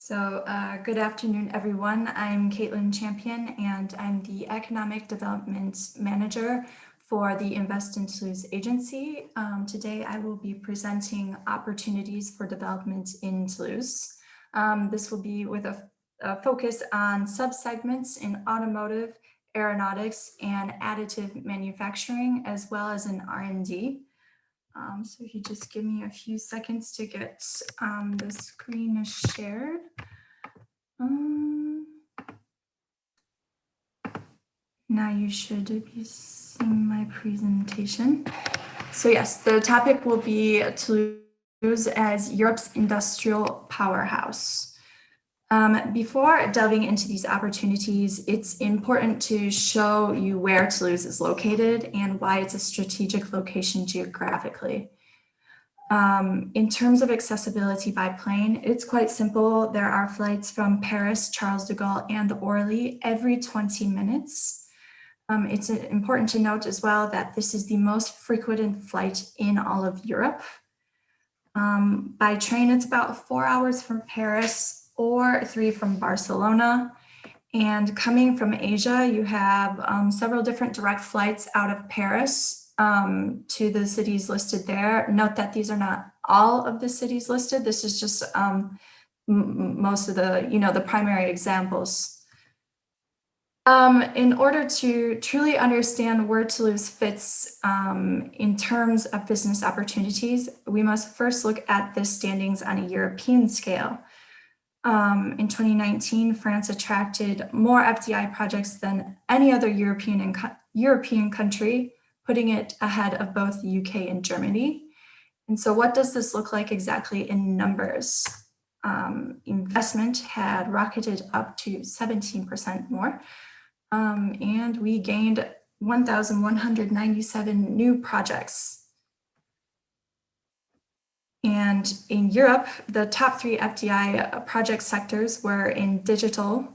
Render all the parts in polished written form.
Good afternoon, everyone. I'm Caitlin Champion, and I'm the Economic Development Manager for the Invest in Toulouse agency. Today, I will be presenting opportunities for development in Toulouse. This will be with a focus on subsegments in automotive, aeronautics, and additive manufacturing, as well as in R&D. So if you just give me a few seconds to get the screen shared. Now you should be seeing my presentation. So yes, the topic will be Toulouse as Europe's industrial powerhouse. Before delving into these opportunities, it's important to show you where Toulouse is located and why it's a strategic location geographically. In terms of accessibility by plane, it's quite simple. There are flights from Paris, Charles de Gaulle, and Orly every 20 minutes. It's important to note as well that this is the most frequented flight in all of Europe. By train, it's about 4 hours from Paris or 3 from Barcelona. And coming from Asia, you have several different direct flights out of Paris to the cities listed there. Note that these are not all of the cities listed. This is just most of the, the primary examples. In order to truly understand where Toulouse fits in terms of business opportunities, we must first look at the standings on a European scale. In 2019, France attracted more FDI projects than any other European country, putting it ahead of both the UK and Germany. And so what does this look like exactly in numbers? Investment had rocketed up to 17% more. And we gained 1,197 new projects. And in Europe, the top 3 FDI project sectors were in digital,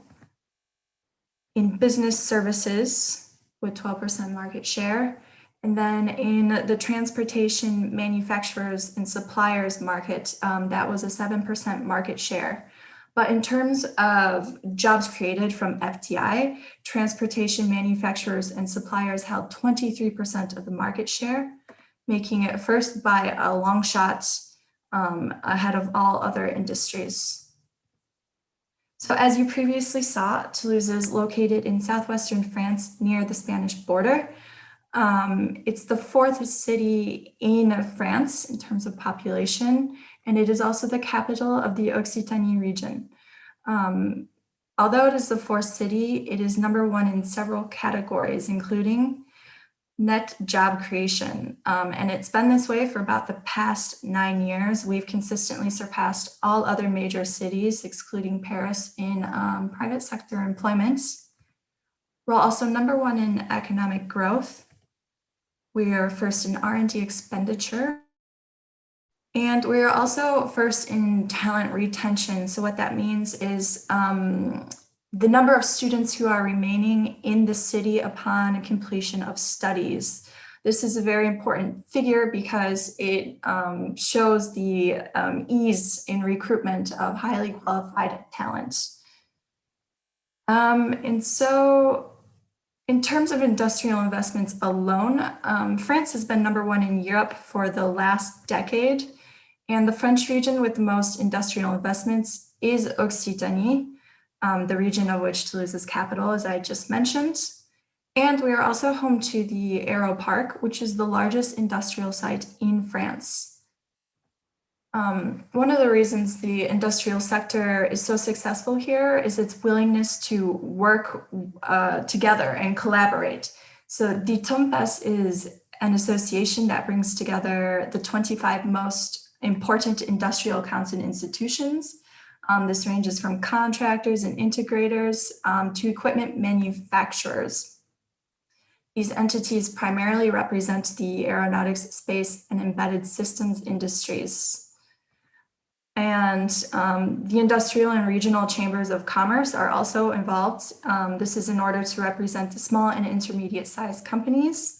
in business services with 12% market share, and then in the transportation manufacturers and suppliers market, that was a 7% market share. But in terms of jobs created from FDI, transportation manufacturers and suppliers held 23% of the market share, making it first by a long shot ahead of all other industries. So as you previously saw, Toulouse is located in southwestern France near the Spanish border. It's the 4th city in France in terms of population, and it is also the capital of the Occitanie region. Although it is the 4th city, it is number 1 in several categories, including net job creation. And it's been this way for about the past 9 years. We've consistently surpassed all other major cities, excluding Paris, in private sector employment. We're also number 1 in economic growth. We are first in R&D expenditure. And we are also first in talent retention. So what that means is the number of students who are remaining in the city upon completion of studies. This is a very important figure because it shows the ease in recruitment of highly qualified talent. And so in terms of industrial investments alone, France has been number 1 in Europe for the last decade. And the French region with the most industrial investments is Occitanie, the region of which Toulouse is capital, as I just mentioned. And we are also home to the Aero Park, which is the largest industrial site in France. One of the reasons the industrial sector is so successful here is its willingness to work together and collaborate. So the TOMPAS is an association that brings together the 25 most important industrial accounts and institutions. This ranges from contractors and integrators to equipment manufacturers. These entities primarily represent the aeronautics, space, and embedded systems industries. And the industrial and regional chambers of commerce are also involved. This is in order to represent the small and intermediate sized companies.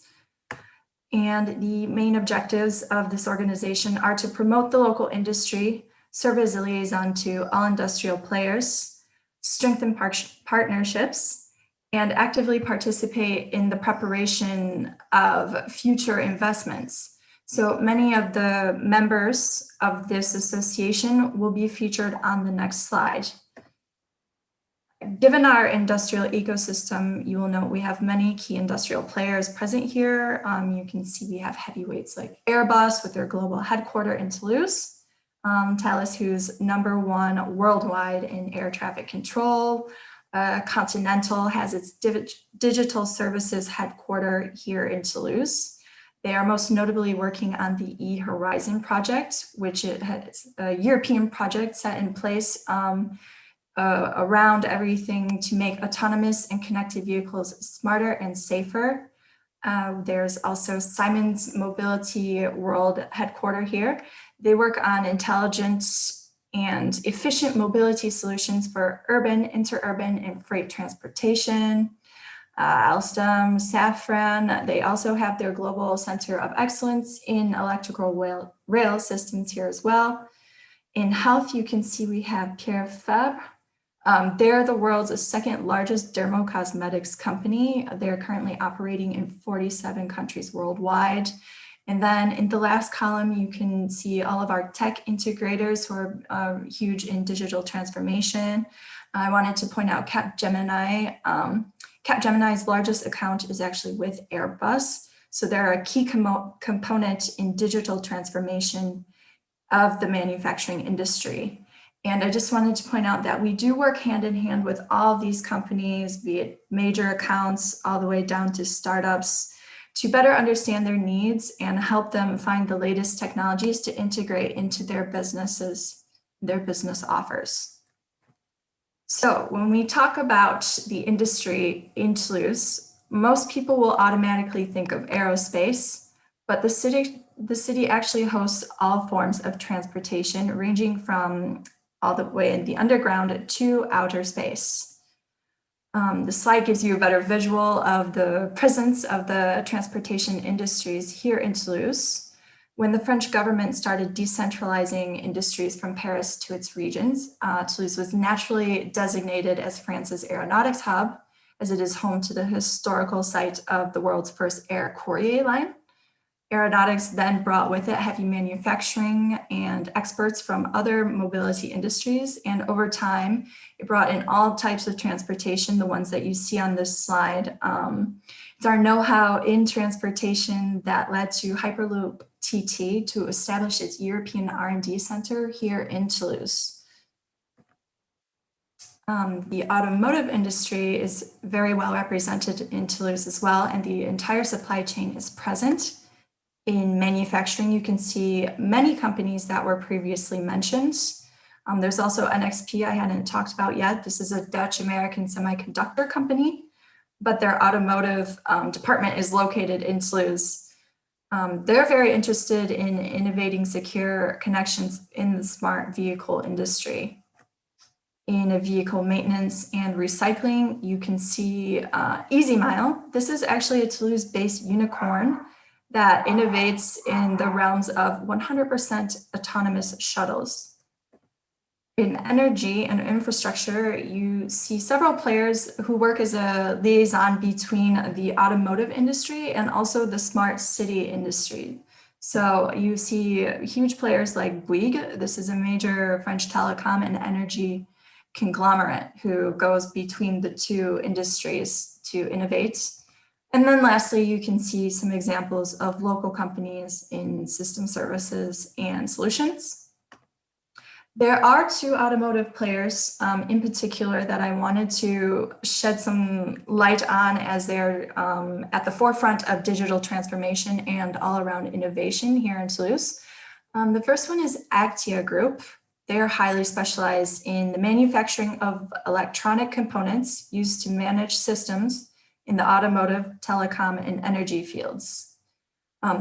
And the main objectives of this organization are to promote the local industry, serve as a liaison to all industrial players, strengthen partnerships, and actively participate in the preparation of future investments. So many of the members of this association will be featured on the next slide. Given our industrial ecosystem, you will note we have many key industrial players present here. You can see we have heavyweights like Airbus with their global headquarters in Toulouse, Thales, who's #1 worldwide in air traffic control. Continental has its digital services headquarters here in Toulouse. They are most notably working on the E-Horizon project, which is a European project set in place around everything to make autonomous and connected vehicles smarter and safer. There's also Siemens Mobility World headquarters here. They work on intelligent and efficient mobility solutions for urban, interurban, and freight transportation. Alstom, Safran, they also have their Global Center of Excellence in electrical rail systems here as well. In health, you can see we have Pierre Fabre. They're the world's second largest dermocosmetics company. They're currently operating in 47 countries worldwide. And then in the last column, you can see all of our tech integrators who are huge in digital transformation. I wanted to point out Capgemini. Capgemini's largest account is actually with Airbus. So they're a key component in digital transformation of the manufacturing industry. And I just wanted to point out that we do work hand in hand with all of these companies, be it major accounts all the way down to startups, to better understand their needs and help them find the latest technologies to integrate into their businesses, their business offers. So when we talk about the industry in Toulouse, most people will automatically think of aerospace, but the city actually hosts all forms of transportation, ranging from all the way in the underground to outer space. The slide gives you a better visual of the presence of the transportation industries here in Toulouse. When the French government started decentralizing industries from Paris to its regions, Toulouse was naturally designated as France's aeronautics hub, as it is home to the historical site of the world's first air courier line. Aeronautics then brought with it heavy manufacturing and experts from other mobility industries. And over time, it brought in all types of transportation, the ones that you see on this slide. It's our know-how in transportation that led to Hyperloop TT to establish its European R&D center here in Toulouse. The automotive industry is very well represented in Toulouse as well, and the entire supply chain is present. In manufacturing, you can see many companies that were previously mentioned. There's also NXP I hadn't talked about yet. This is a Dutch-American semiconductor company, but their automotive department is located in Toulouse. They're very interested in innovating secure connections in the smart vehicle industry. In vehicle maintenance and recycling, you can see EasyMile. This is actually a Toulouse-based unicorn that innovates in the realms of 100% autonomous shuttles. In energy and infrastructure, you see several players who work as a liaison between the automotive industry and also the smart city industry. So you see huge players like Bouygues. This is a major French telecom and energy conglomerate who goes between the two industries to innovate. And then lastly, you can see some examples of local companies in system services and solutions. There are two automotive players in particular that I wanted to shed some light on, as they're at the forefront of digital transformation and all around innovation here in Toulouse. The first one is Actia Group. They are highly specialized in the manufacturing of electronic components used to manage systems in the automotive, telecom, and energy fields.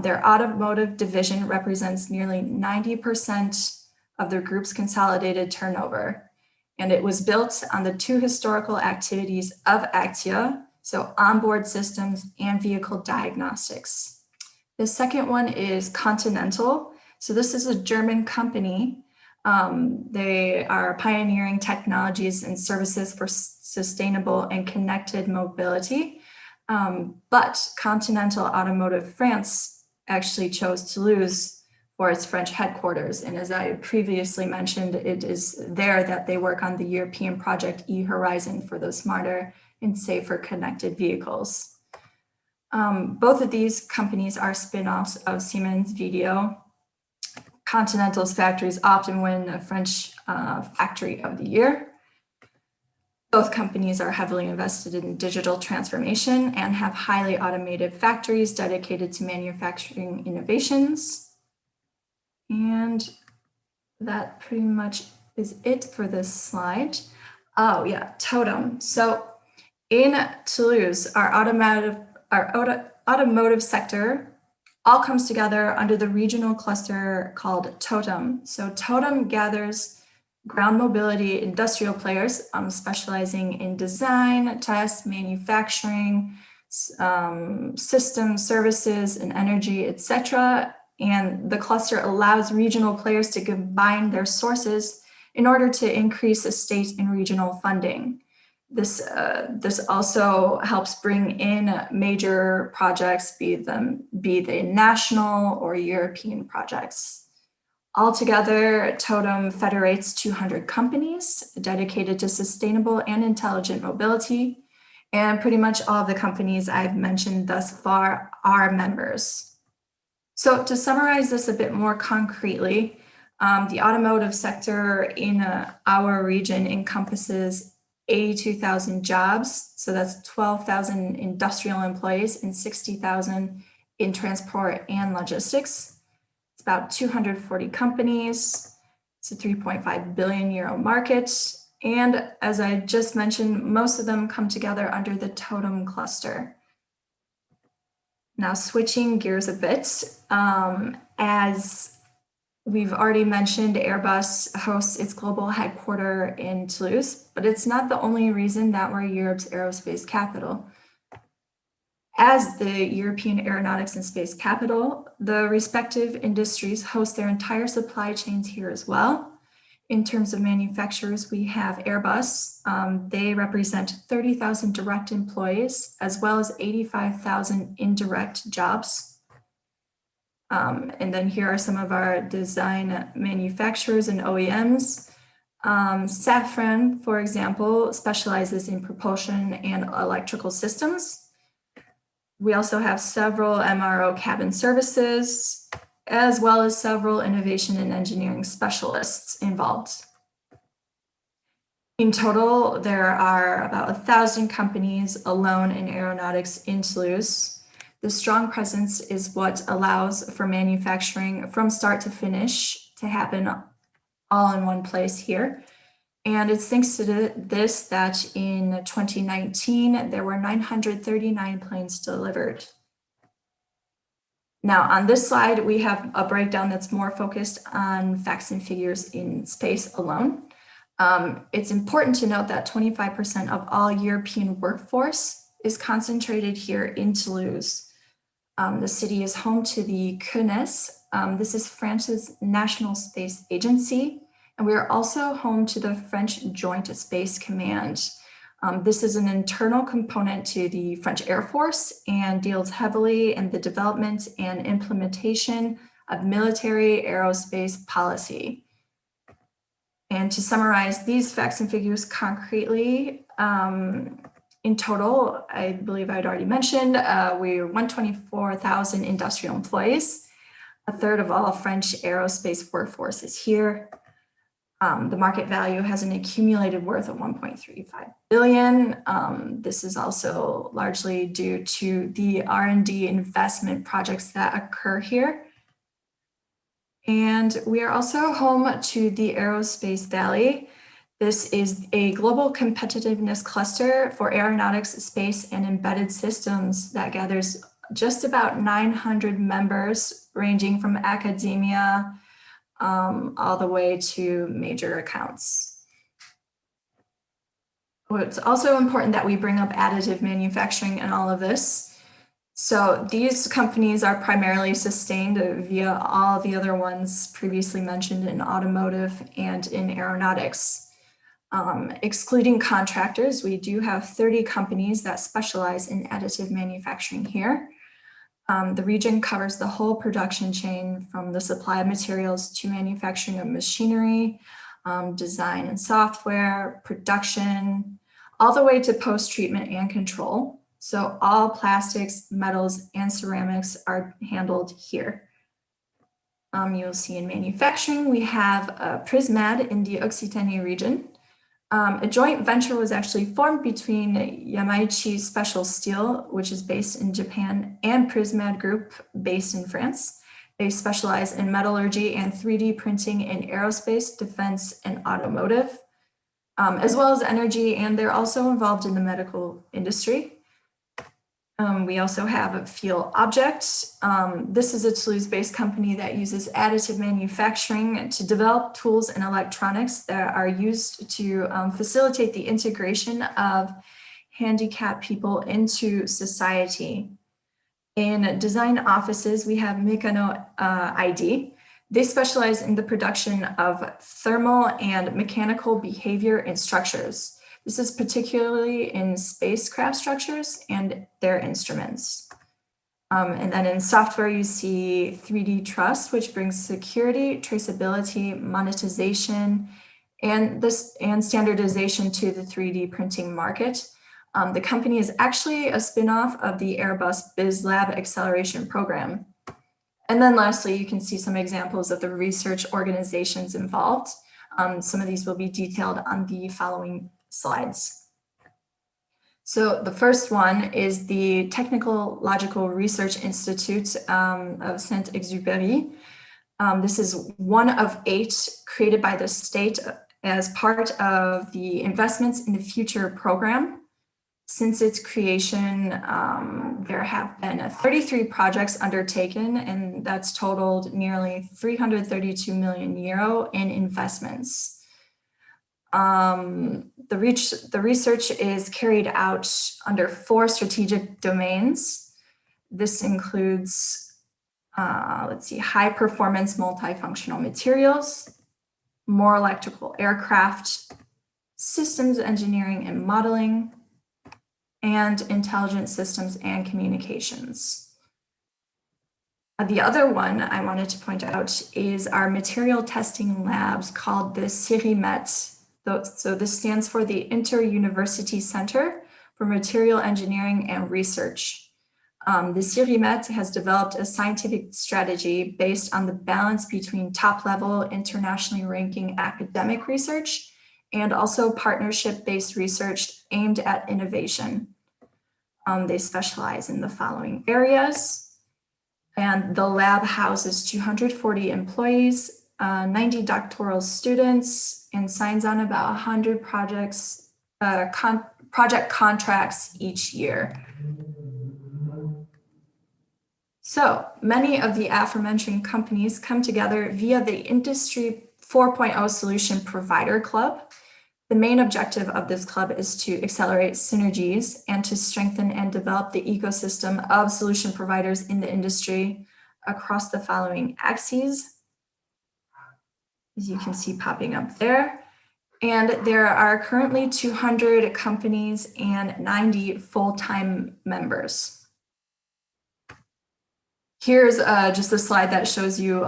Their automotive division represents nearly 90% of their group's consolidated turnover. And it was built on the two historical activities of Actia, so onboard systems and vehicle diagnostics. The second one is Continental. So this is a German company They are pioneering technologies and services for sustainable and connected mobility. But Continental Automotive France actually chose Toulouse for its French headquarters. And as I previously mentioned, it is there that they work on the European project E-Horizon for those smarter and safer connected vehicles. Both of these companies are spin-offs of Siemens Video. Continental's factories often win a French Factory of the Year. Both companies are heavily invested in digital transformation and have highly automated factories dedicated to manufacturing innovations. And that pretty much is it for this slide. Oh yeah, Totem. So in Toulouse, our automotive sector all comes together under the regional cluster called Totem. So Totem gathers ground mobility industrial players specializing in design, test, manufacturing, systems, services, and energy, etc. And the cluster allows regional players to combine their sources in order to increase state and regional funding. This also helps bring in major projects, be they national or European projects. Altogether, Totem federates 200 companies dedicated to sustainable and intelligent mobility. And pretty much all of the companies I've mentioned thus far are members. So to summarize this a bit more concretely, the automotive sector in our region encompasses 82,000 jobs. So that's 12,000 industrial employees and 60,000 in transport and logistics. It's about 240 companies. It's a 3.5 billion euro market. And as I just mentioned, most of them come together under the Totem cluster. Now switching gears a bit, as we've already mentioned, Airbus hosts its global headquarters in Toulouse, but it's not the only reason that we're Europe's aerospace capital. As the European aeronautics and space capital, the respective industries host their entire supply chains here as well. In terms of manufacturers, we have Airbus. They represent 30,000 direct employees, as well as 85,000 indirect jobs. And then here are some of our design manufacturers and OEMs. Safran, for example, specializes in propulsion and electrical systems. We also have several MRO cabin services, as well as several innovation and engineering specialists involved. In total, there are about 1,000 companies alone in aeronautics in Toulouse. The strong presence is what allows for manufacturing from start to finish to happen all in one place here. And it's thanks to this that in 2019, there were 939 planes delivered. Now, on this slide, we have a breakdown that's more focused on facts and figures in space alone. It's important to note that 25% of all European workforce is concentrated here in Toulouse. The city is home to the CNES. This is France's National Space Agency. And we are also home to the French Joint Space Command. This is an internal component to the French Air Force and deals heavily in the development and implementation of military aerospace policy. And to summarize these facts and figures concretely, in total, I believe I'd already mentioned, we're 124,000 industrial employees. A third of all French aerospace workforce is here. The market value has an accumulated worth of 1.35 billion. This is also largely due to the R&D investment projects that occur here. And we are also home to the Aerospace Valley. This is a global competitiveness cluster for aeronautics, space, and embedded systems that gathers just about 900 members, ranging from academia all the way to major accounts. It's also important that we bring up additive manufacturing in all of this. So these companies are primarily sustained via all the other ones previously mentioned in automotive and in aeronautics. Excluding contractors, we do have 30 companies that specialize in additive manufacturing here. The region covers the whole production chain from the supply of materials to manufacturing of machinery, design and software, production, all the way to post-treatment and control. So all plastics, metals, and ceramics are handled here. You'll see in manufacturing, we have Prismad in the Occitanie region. A joint venture was actually formed between Yamaichi Special Steel, which is based in Japan, and Prismad Group, based in France. They specialize in metallurgy and 3D printing in aerospace, defense, and automotive, as well as energy, and they're also involved in the medical industry. We also have Feel Object. This is a Toulouse-based company that uses additive manufacturing to develop tools and electronics that are used to facilitate the integration of handicapped people into society. In design offices, we have Mecano ID. They specialize in the production of thermal and mechanical behavior in structures. This is particularly in spacecraft structures and their instruments. And then in software, you see 3D Trust, which brings security, traceability, monetization, and standardization to the 3D printing market. The company is actually a spin-off of the Airbus BizLab acceleration program. And then lastly, you can see some examples of the research organizations involved. Some of these will be detailed on the following slides. So the first one is the Technological Research Institute of Saint-Exupéry. This is one of 8 created by the state as part of the Investments in the Future program. Since its creation, there have been 33 projects undertaken, and that's totaled nearly 332 million euro in investments. The research is carried out under 4 strategic domains. This includes, high performance multifunctional materials, more electrical aircraft, systems engineering and modeling, and intelligent systems and communications. The other one I wanted to point out is our material testing labs called the CIRIMET. So this stands for the Inter-University Center for Material Engineering and Research. The CIRIMET has developed a scientific strategy based on the balance between top-level, internationally ranking academic research and also partnership-based research aimed at innovation. They specialize in the following areas, and the lab houses 240 employees, 90 doctoral students, and signs on about 100 project contracts each year. So many of the aforementioned companies come together via the Industry 4.0 Solution Provider Club. The main objective of this club is to accelerate synergies and to strengthen and develop the ecosystem of solution providers in the industry across the following axes, as you can see popping up there. And there are currently 200 companies and 90 full-time members. Here's just a slide that shows you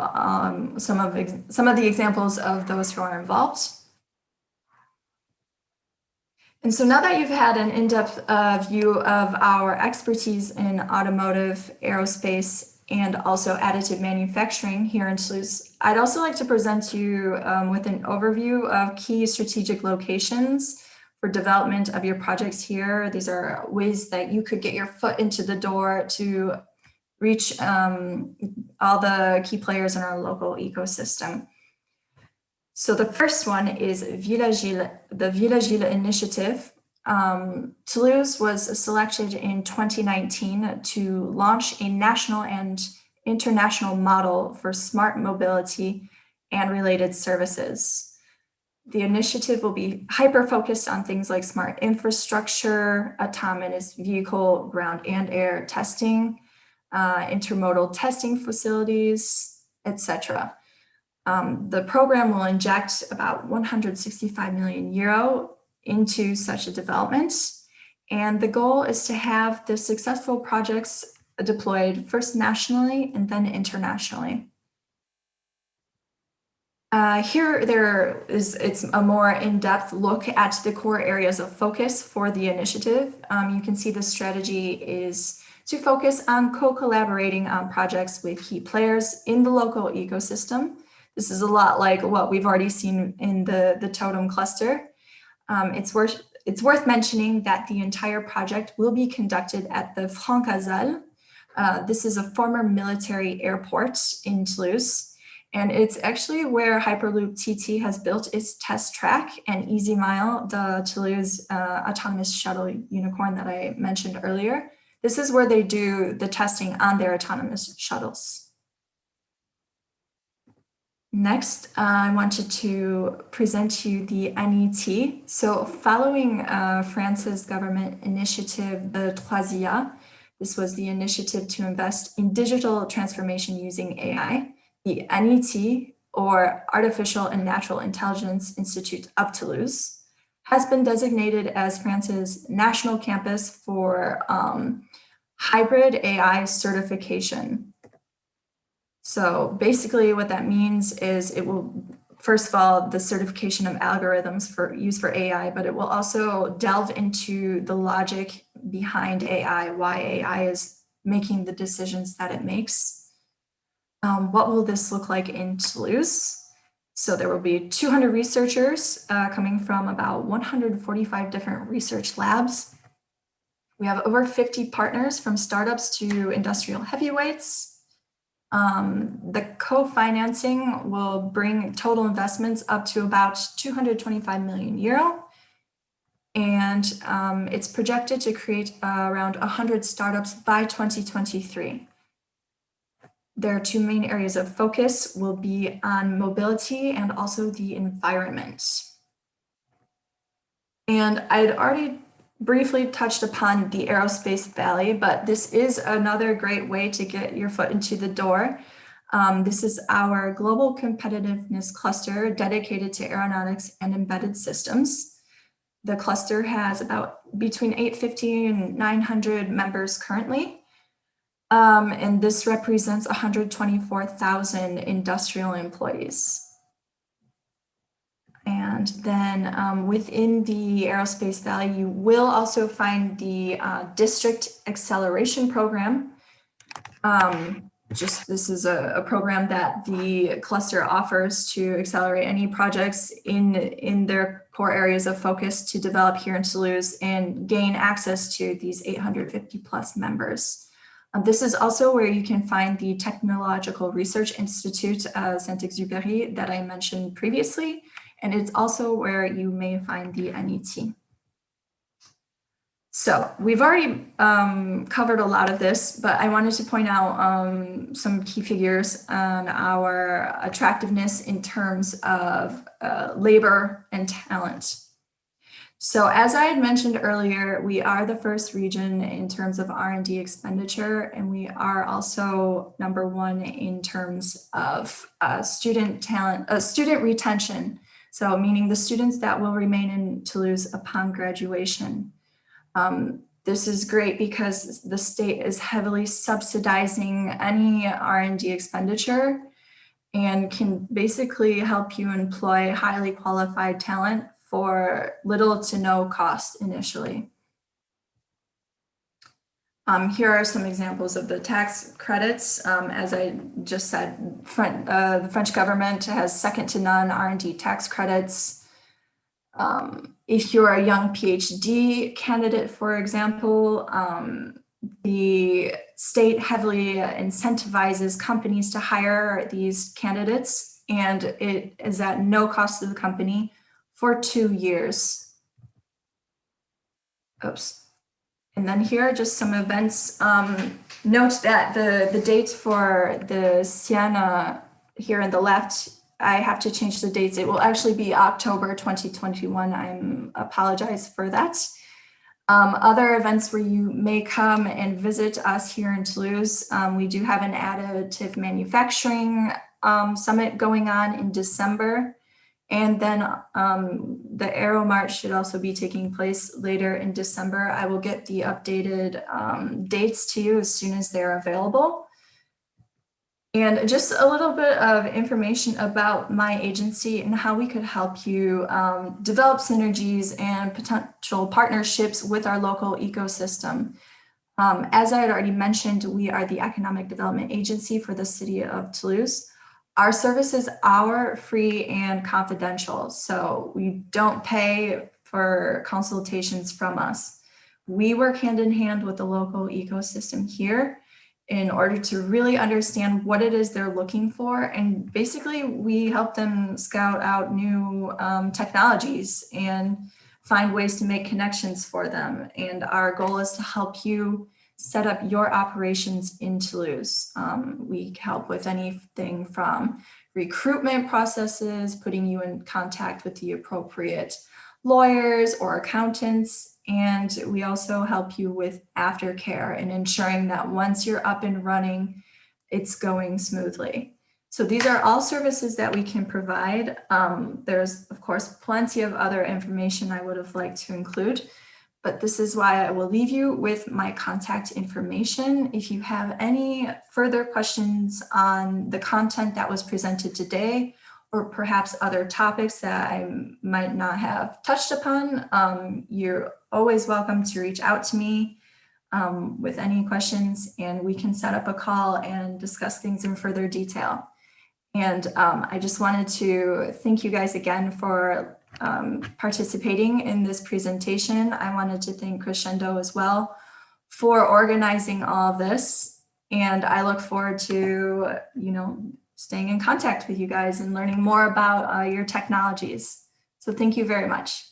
some of the examples of those who are involved. And so now that you've had an in-depth view of our expertise in automotive, aerospace, and also additive manufacturing here in Toulouse, I'd also like to present you with an overview of key strategic locations for development of your projects here. These are ways that you could get your foot into the door to reach all the key players in our local ecosystem. So the first one is Villagile, the Villagile initiative. Toulouse was selected in 2019 to launch a national and international model for smart mobility and related services. The initiative will be hyper-focused on things like smart infrastructure, autonomous vehicle, ground and air testing, intermodal testing facilities, etc. The program will inject about 165 million euro into such a development. And the goal is to have the successful projects deployed first nationally and then internationally. It's a more in-depth look at the core areas of focus for the initiative. You can see the strategy is to focus on co-collaborating on projects with key players in the local ecosystem. This is a lot like what we've already seen in the Totem cluster. It's worth mentioning that the entire project will be conducted at the Francazal. This is a former military airport in Toulouse. And it's actually where Hyperloop TT has built its test track, and Easy Mile, the Toulouse autonomous shuttle unicorn that I mentioned earlier. This is where they do the testing on their autonomous shuttles. Next, I wanted to present to you the NET. So following France's government initiative, the Troisia, this was the initiative to invest in digital transformation using AI. The NET, or Artificial and Natural Intelligence Institute of Toulouse, has been designated as France's national campus for hybrid AI certification. So basically what that means is it will, first of all, the certification of algorithms for use for AI, but it will also delve into the logic behind AI, why AI is making the decisions that it makes. What will this look like in Toulouse? So there will be 200 researchers coming from about 145 different research labs. We have over 50 partners from startups to industrial heavyweights. The co-financing will bring total investments up to about 225 million euro. And it's projected to create around 100 startups by 2023. Their two main areas of focus will be on mobility and also the environment. And I'd already briefly touched upon the Aerospace Valley, but this is another great way to get your foot into the door. This is our global competitiveness cluster dedicated to aeronautics and embedded systems. The cluster has about between 850 and 900 members currently. And this represents 124,000 industrial employees. And then within the Aerospace Valley, you will also find the District Acceleration Program. This is a program that the cluster offers to accelerate any projects in their core areas of focus to develop here in Toulouse and gain access to these 850 plus members. This is also where you can find the Technological Research Institute, Saint-Exupéry, that I mentioned previously, and it's also where you may find the NET. So we've already covered a lot of this, but I wanted to point out some key figures on our attractiveness in terms of labor and talent. So as I had mentioned earlier, we are the first region in terms of R&D expenditure, and we are also #1 in terms of student retention. So meaning the students that will remain in Toulouse upon graduation. This is great because the state is heavily subsidizing any R&D expenditure and can basically help you employ highly qualified talent for little to no cost initially. Here are some examples of the tax credits. As I just said, the French government has second to none R&D tax credits. If you're a young PhD candidate, for example, the state heavily incentivizes companies to hire these candidates, and it is at no cost to the company for 2 years. Oops. And then here are just some events. Note that the dates for the Siena here on the left I have to change the dates. It will actually be October 2021. I apologize for that. Other events where you may come and visit us here in Toulouse, we do have an additive manufacturing summit going on in December. And then the Aero March should also be taking place later in December. I will get the updated dates to you as soon as they're available. And just a little bit of information about my agency and how we could help you develop synergies and potential partnerships with our local ecosystem. As I had already mentioned, we are the Economic Development Agency for the City of Toulouse. Our services are free and confidential, so we don't pay for consultations from us. We work hand in hand with the local ecosystem here in order to really understand what it is they're looking for. And basically, we help them scout out new technologies and find ways to make connections for them. And our goal is to help you set up your operations in Toulouse. We help with anything from recruitment processes, putting you in contact with the appropriate lawyers or accountants. And we also help you with aftercare and ensuring that once you're up and running, it's going smoothly. So these are all services that we can provide. There's, of course, plenty of other information I would have liked to include, but this is why I will leave you with my contact information. If you have any further questions on the content that was presented today, or perhaps other topics that I might not have touched upon, you're always welcome to reach out to me with any questions, and we can set up a call and discuss things in further detail. And I just wanted to thank you guys again for participating in this presentation. I wanted to thank Crescendo as well for organizing all of this. And I look forward to, staying in contact with you guys and learning more about your technologies. So thank you very much.